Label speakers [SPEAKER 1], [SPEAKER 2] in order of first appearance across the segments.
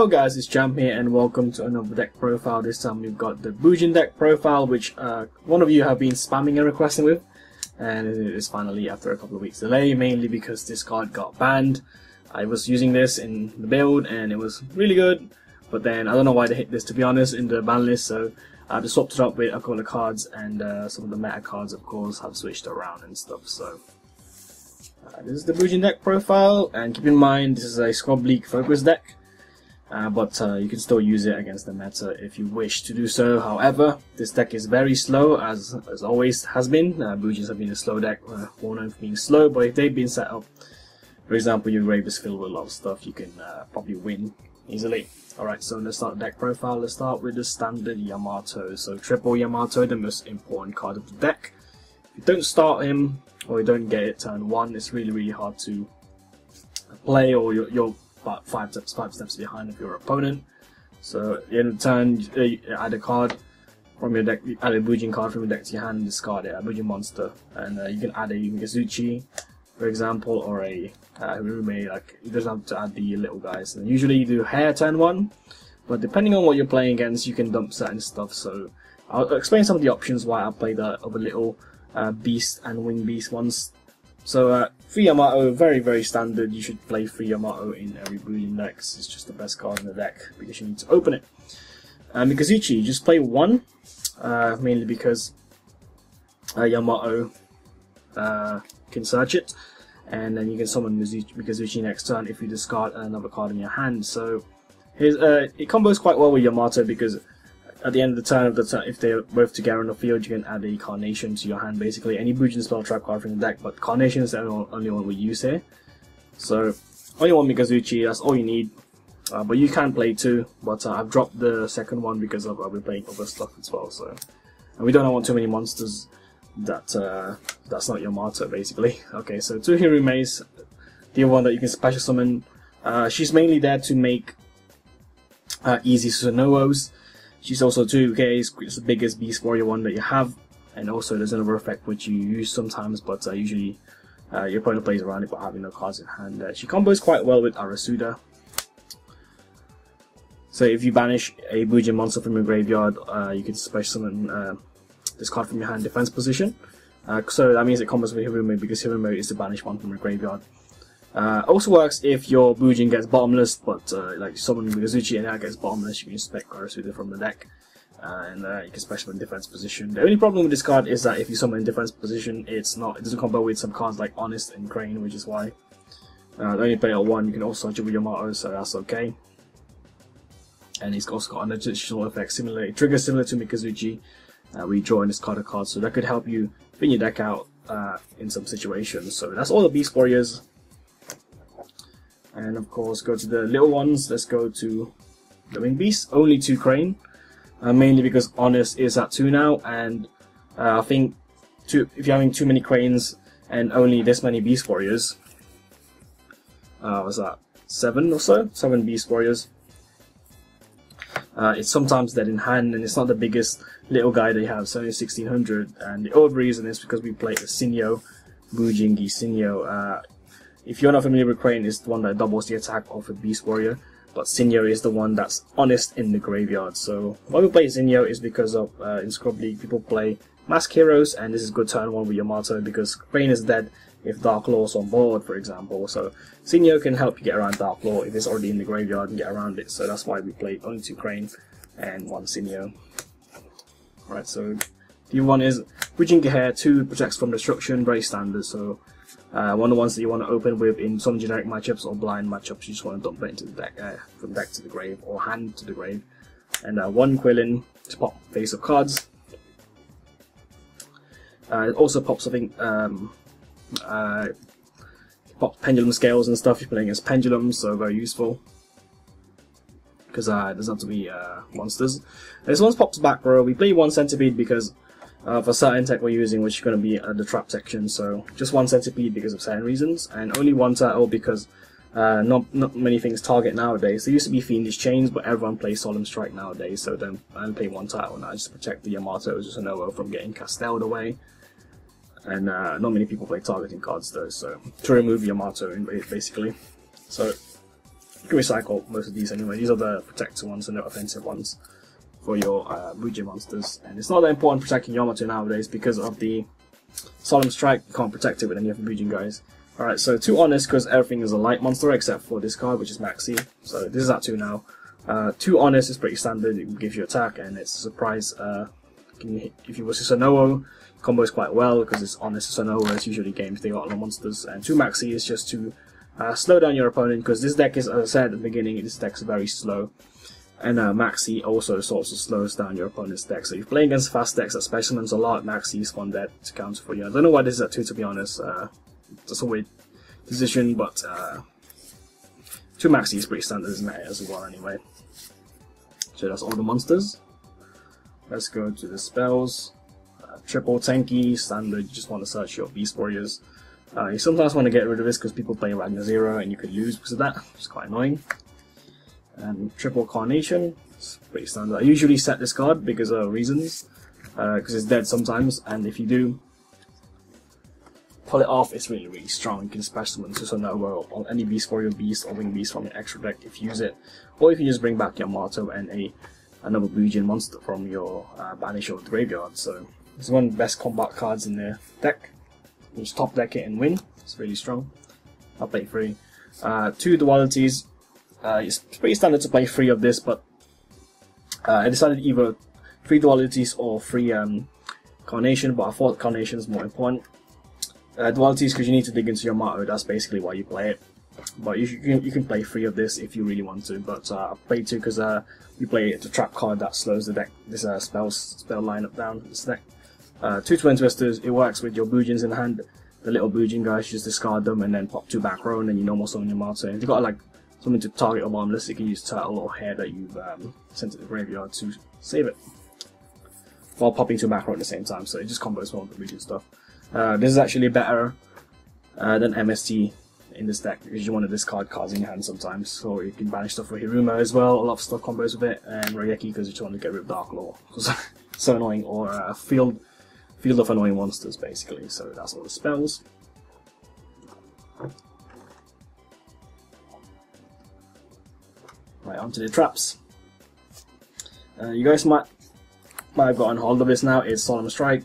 [SPEAKER 1] Hello guys, it's Champ here and welcome to another deck profile. This time we've got the Bujin deck profile, which one of you have been spamming and requesting with, and it is finally after a couple of weeks delay, mainly because this card got banned. I was using this in the build and it was really good, but then I don't know why they hit this, to be honest, in the ban list, so I just swapped it up with a couple of cards, and some of the meta cards of course have switched around and stuff. So this is the Bujin deck profile, and keep in mind this is a Scrub League focus deck. But you can still use it against the meta if you wish to do so. However, this deck is very slow, as always has been. Bujins have been a slow deck, more known for being slow, but if they've been set up, for example, your grave is filled with a lot of stuff, you can probably win easily. Alright, so let's start the deck profile. Let's start with the standard Yamato. So triple Yamato, the most important card of the deck. If you don't start him, or you don't get it turn 1, it's really hard to play, or you're about 5 steps behind of your opponent. So at the end of the turn, you add a card from your deck, add a Bujin card from your deck to your hand and discard it, a Bujin monster. And you can add a Mizuchi, for example, or a Hirume. Like, you don't have to add the little guys. And usually you do hair turn 1, but depending on what you're playing against, you can dump certain stuff. So I'll explain some of the options why I play the other little beast and wing beast ones. So free Yamato, very standard. You should play free Yamato in every Bujin deck. It's just the best card in the deck because you need to open it. Mikazuchi, just play 1, mainly because Yamato can search it, and then you can summon Mikazuchi next turn if you discard another card in your hand. So it combos quite well with Yamato because at the end of the turn, if they're both together on the field, you can add a Carnation to your hand, basically. Any Bujin spell trap card from the deck, but Carnation is the only one we use here. So, only one Mikazuchi, that's all you need. But you can play 2, but I've dropped the second one because I'll be playing other stuff as well. So, and we don't want too many monsters that's not Yamato, basically. Okay, so 2 Hirumes, the other one that you can special summon. She's mainly there to make easy Susanoo-os. She's also 2k, it's the biggest Beast Warrior one that you have, and also there's another effect which you use sometimes, but usually your opponent plays around it by having no cards in hand. She combos quite well with Arasuda. So if you banish a Bujin monster from your graveyard, you can special summon this card from your hand defense position. So that means it combos with Hirume because Hirume is the banished one from your graveyard. Also works if your Bujin gets bottomless, but like summon Mikazuchi and that gets bottomless, you can just spec Arasuda from the deck, and you can special in defense position. The only problem with this card is that if you summon in defense position, it doesn't combo with some cards like Honest and Crane, which is why the only play at 1. You can also search it with Yamato, so that's okay. And he's also got an additional effect trigger similar to Mikazuchi. We draw in this card a card, so that could help you thin your deck out in some situations. So that's all the Beast Warriors. And of course, go to the little ones. Let's go to the Wing Beast. Only 2 Crane, mainly because Honest is at 2 now, and I think if you're having too many Cranes and only this many Beast Warriors, was that 7 or so? 7 Beast Warriors. It's sometimes dead in hand, and it's not the biggest little guy they have. It's only 1600, and the old reason is because we play a Sinyo, Bujin Sinyo. If you're not familiar with Crane, it's the one that doubles the attack of a Beast Warrior, but Sinyo is the one that's Honest in the graveyard. So why we play Sinyo is because of in Scrub League people play Mask Heroes, and this is good turn 1 with Yamato because Crane is dead if Dark Law's on board, for example. So Sinyo can help you get around Dark Law if it's already in the graveyard and get around it. So that's why we play only 2 Crane and 1 Sinyo. Right, so the one is Bujin Gehair, 2 protects from destruction, very standard. So one of the ones that you want to open with in some generic matchups or blind matchups, you just want to dump it into the deck, from deck to the grave or hand to the grave. And 1 Quillin to pop face of cards. It also pops, I think, pops Pendulum Scales and stuff. You're playing against Pendulums, so very useful because it doesn't have to be monsters. This one pops back row. We play 1 Centipede because for certain tech we're using, which is going to be the trap section, so just 1 Centipede because of certain reasons, and only 1 Turtle because not many things target nowadays. There used to be Fiendish Chains, but everyone plays Solemn Strike nowadays, so then I only play 1 Turtle now just to protect the Yamato Susanoo from getting castelled away. And not many people play targeting cards though, so to remove Yamato basically. So can recycle most of these anyway. These are the protector ones and the offensive ones for your Bujin monsters. And it's not that important protecting Yamato nowadays because of the Solemn Strike. You can't protect it with any of the Bujin guys. Alright, so 2 Honest because everything is a light monster except for this card, which is Maxi. So this is at 2 now. 2 Honest is pretty standard. It gives you attack and it's a surprise. If you was Susanoo, combos quite well because it's Honest Susanoo. It's usually games they got a lot of monsters. And 2 Maxi is just to slow down your opponent because this deck is, as I said at the beginning, this deck is very slow. And Maxi also sort of slows down your opponent's deck. So if you're playing against fast decks that specimens a lot, Maxi is one deck to counter for you. I don't know why this is at 2 to be honest. That's a weird position, but 2 Maxi is pretty standard, isn't it, as well anyway. So that's all the monsters. Let's go to the spells. Triple Tenki, standard, you just want to search your Beast Warriors. You sometimes want to get rid of this because people play Ragnar Zero and you could lose because of that, which is quite annoying. And Triple Carnation, it's pretty standard. I usually set this card because of reasons, because it's dead sometimes, and if you do pull it off, it's really strong. You can special summon Susanoo or any Beast Warrior Beast or Wing Beast from your extra deck if you use it, or you can just bring back Yamato and another Bujin monster from your banish or graveyard. So it's one of the best combat cards in the deck. You just top deck it and win. It's really strong. I'll play 3. 2 dualities. It's pretty standard to play 3 of this, but I decided either 3 dualities or 3 Carnation, but I thought Carnation is more important. Dualities because you need to dig into your Yamato, that's basically why you play it. But you can play 3 of this if you really want to, but I played 2 because you play the trap card that slows the deck, this spell lineup down, this deck. 2 Twin Twisters, it works with your Bujins in hand. The little Bujin guys, you just discard them and then pop 2 back row and then you normal summon Yamato. If you got like something to target a bottomless, you can use Turtle or Hare that you've sent to the graveyard to save it. While popping 2 back row at the same time, so it just combos well with the Bujin stuff. This is actually better than MST in this deck because you want to discard cards in your hand sometimes. So you can banish stuff for Hiruma as well, a lot of stuff combos with it, and Raigeki because you just want to get rid of Dark Law. So annoying, or Field of Annoying Monsters basically. So that's all the spells. Right, onto the traps. You guys might have gotten hold of this now. It's Solemn Strike.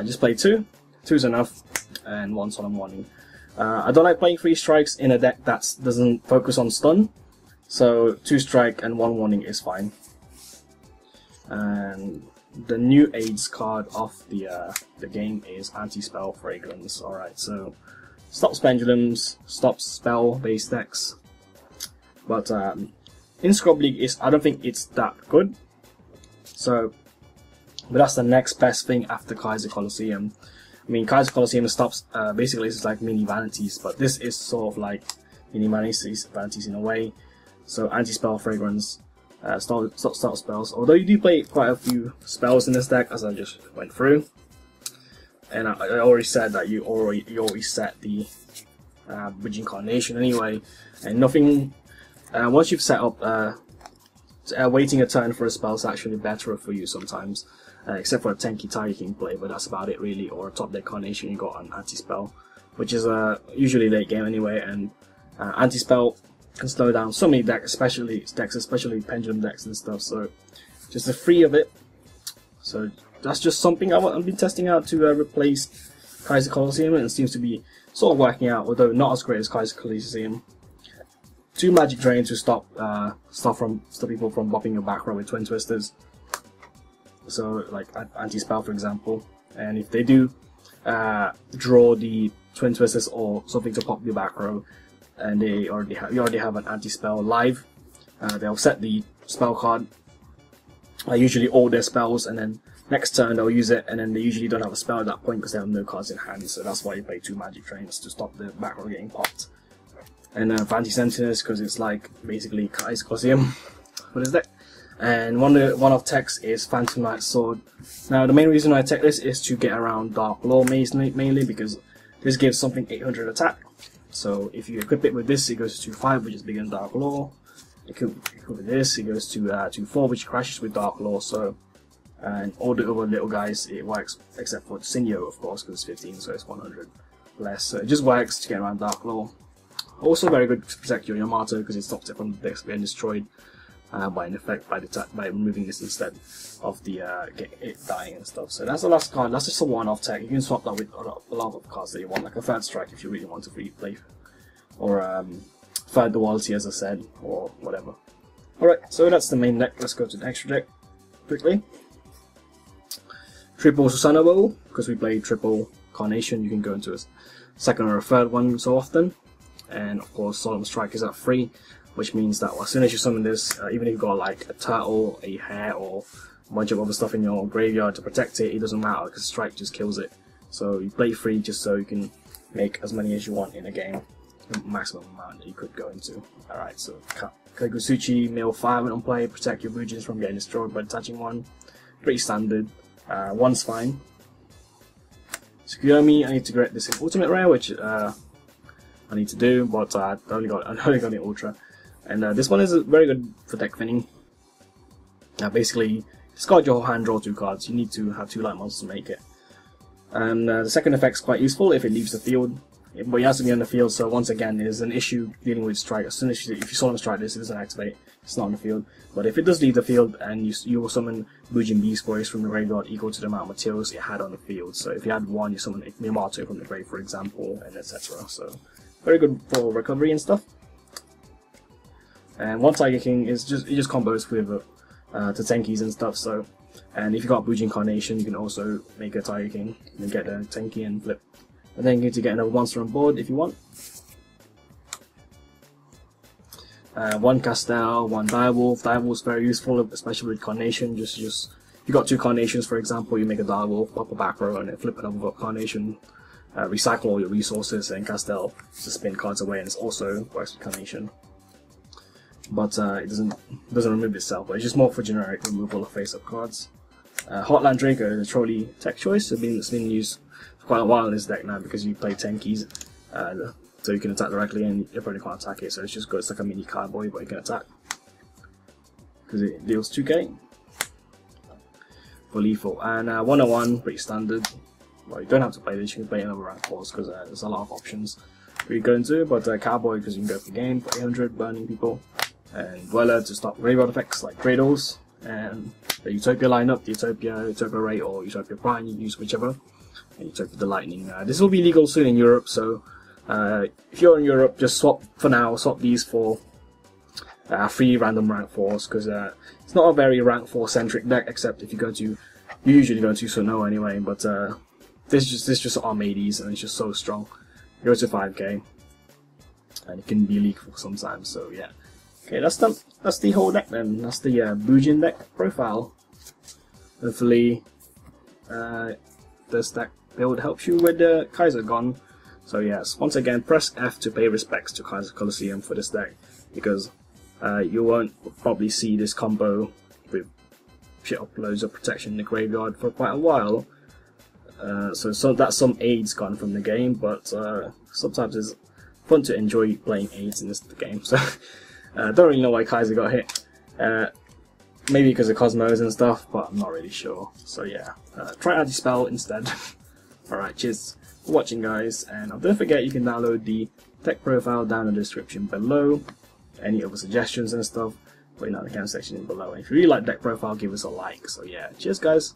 [SPEAKER 1] Just play 2. 2's enough, and 1 Solemn Warning. I don't like playing 3 strikes in a deck that doesn't focus on stun, so 2 strike and 1 warning is fine. And the new aids card of the game is Anti-Spell Fragrance. Alright, so stops pendulums, stops spell based decks, but in Scrub League I don't think it's that good. So, but that's the next best thing after Kaiser Colosseum. I mean, Kaiser Colosseum stops basically it's like mini vanities, but this is sort of like mini vanities in a way. So Anti-Spell Fragrance, stop spells. Although you do play quite a few spells in this deck, as I just went through, and I already said that you always set the Bujin Carnation anyway, and nothing. Once you've set up, waiting a turn for a spell is actually better for you sometimes. Except for a Tenki Tiger King play, but that's about it really, or a top deck Carnation you got on Anti-Spell, which is usually late game anyway, and Anti-Spell can slow down so many decks, especially Pendulum decks and stuff, so just the 3 of it. So that's just something I've been testing out to replace Kaiser Colosseum, and it seems to be sort of working out, although not as great as Kaiser Colosseum. 2 Magic Drain to stop people from bopping your back row with Twin Twisters. So like Anti-Spell for example, and if they do draw the Twin Twisters or something to pop your back row, and you already have an Anti-Spell live, they'll set the spell card, usually all their spells, and then next turn they'll use it, and then they usually don't have a spell at that point because they have no cards in hand, so that's why you play 2 Magic Drains to stop the back row getting popped. And Anti-Sentinels because it's like basically Kaiser Colosseum for this deck. And one of techs is Phantom Knight Sword. Now the main reason I tech this is to get around Dark Law mainly because this gives something 800 attack. So if you equip it with this, it goes to 2-5, which is bigger than Dark Law. Equip with this, it goes to 2-4, which crashes with Dark Law. So, and all the other little guys, it works except for Sinyo, of course, because it's 15, so it's 100 less. So it just works to get around Dark Law. Also very good to protect your Yamato because it stops it from the decks being destroyed by an effect by removing this instead of the it dying and stuff. So that's the last card. That's just a one-off tech. You can swap that with a lot of cards that you want, like a third strike if you really want to replay, or third duality as I said, or whatever. Alright, so that's the main deck. Let's go to the extra deck quickly. Triple Susanoo, because we play triple Carnation, you can go into a second or a third one so often. And of course, Solemn Strike is at 3, which means that as soon as you summon this, even if you've got like a turtle, a hare, or a bunch of other stuff in your graveyard to protect it, it doesn't matter because Strike just kills it. So you play 3 just so you can make as many as you want in a game, the maximum amount that you could go into. Alright, so Kagusuchi, mill 5 on play, protect your Bujins from getting destroyed by detaching one. Pretty standard. One's fine. Tsukuyomi, I need to get this in Ultimate Rare, which I need to do, but I only got it Ultra. And this one is very good for deck thinning. Basically, discard your hand, draw 2 cards. You need to have 2 light monsters to make it. And the second effect's quite useful if it leaves the field. But it has to be on the field, so once again, there's an issue dealing with Strike. As soon as if you Solemn Strike this, it doesn't activate. It's not on the field. But if it does leave the field and you will summon Bujin Beast Boys from the graveyard equal to the amount of materials it had on the field. So if you had 1, you summon Yamato from the grave, for example, and etc. So very good for recovery and stuff. And one Tiger King is it just combos with Tenkis and stuff. So, and if you got Bujin Carnation, you can also make a Tiger King and get a Tenki and flip. And then you get to get another monster on board if you want. 1 Castel, 1 Direwolf. Direwolf's very useful, especially with Carnation. Just if you got 2 Carnations, for example, you make a Direwolf, pop a back row, and then flip it over Carnation. Recycle all your resources, and Castel just spin cards away, and it also works with Carnation. But it doesn't remove itself, but it's just more for generic removal of face-up cards. Hotland Draco is a trolley tech choice. It's been used for quite a while in this deck now because you play Tenkis, so you can attack directly and your opponent can't attack it. So it's just good. It's like a mini cowboy, but you can attack because it deals 2k for lethal. And 101, pretty standard. Well, you don't have to play this. You can play it in other rank 4s because there's a lot of options where you go into. But cowboy because you can go for game for 800, burning people. And Dweller to stop graveyard effects like Cradles, and the Utopia lineup, the Utopia Ray or Utopia Prime, you use whichever, and Utopia the Lightning. This will be legal soon in Europe, so if you're in Europe, just swap these for 3 random rank 4s, because it's not a very rank 4 centric deck, except if you usually go to Susanoo anyway, but this just Armades, and it's just so strong. It goes to 5k, and it can be lethal sometimes, so yeah. Okay, that's the whole deck then. That's the Bujin deck profile. Hopefully, this deck build helps you with the Kaisergon. So yes, once again, press F to pay respects to Kaiser Colosseum for this deck, because you won't probably see this combo with shit uploads of protection in the graveyard for quite a while. So that's some aids gone from the game, but sometimes it's fun to enjoy playing aids in this game. So. Don't really know why Kaiser got hit. Maybe because of Cosmos and stuff, but I'm not really sure. So yeah, try Anti-Spell instead. Alright, cheers for watching guys, and don't forget you can download the deck profile down in the description below. Any other suggestions and stuff, put it in the comment section below. And if you really like deck profile, give us a like. So yeah, cheers guys.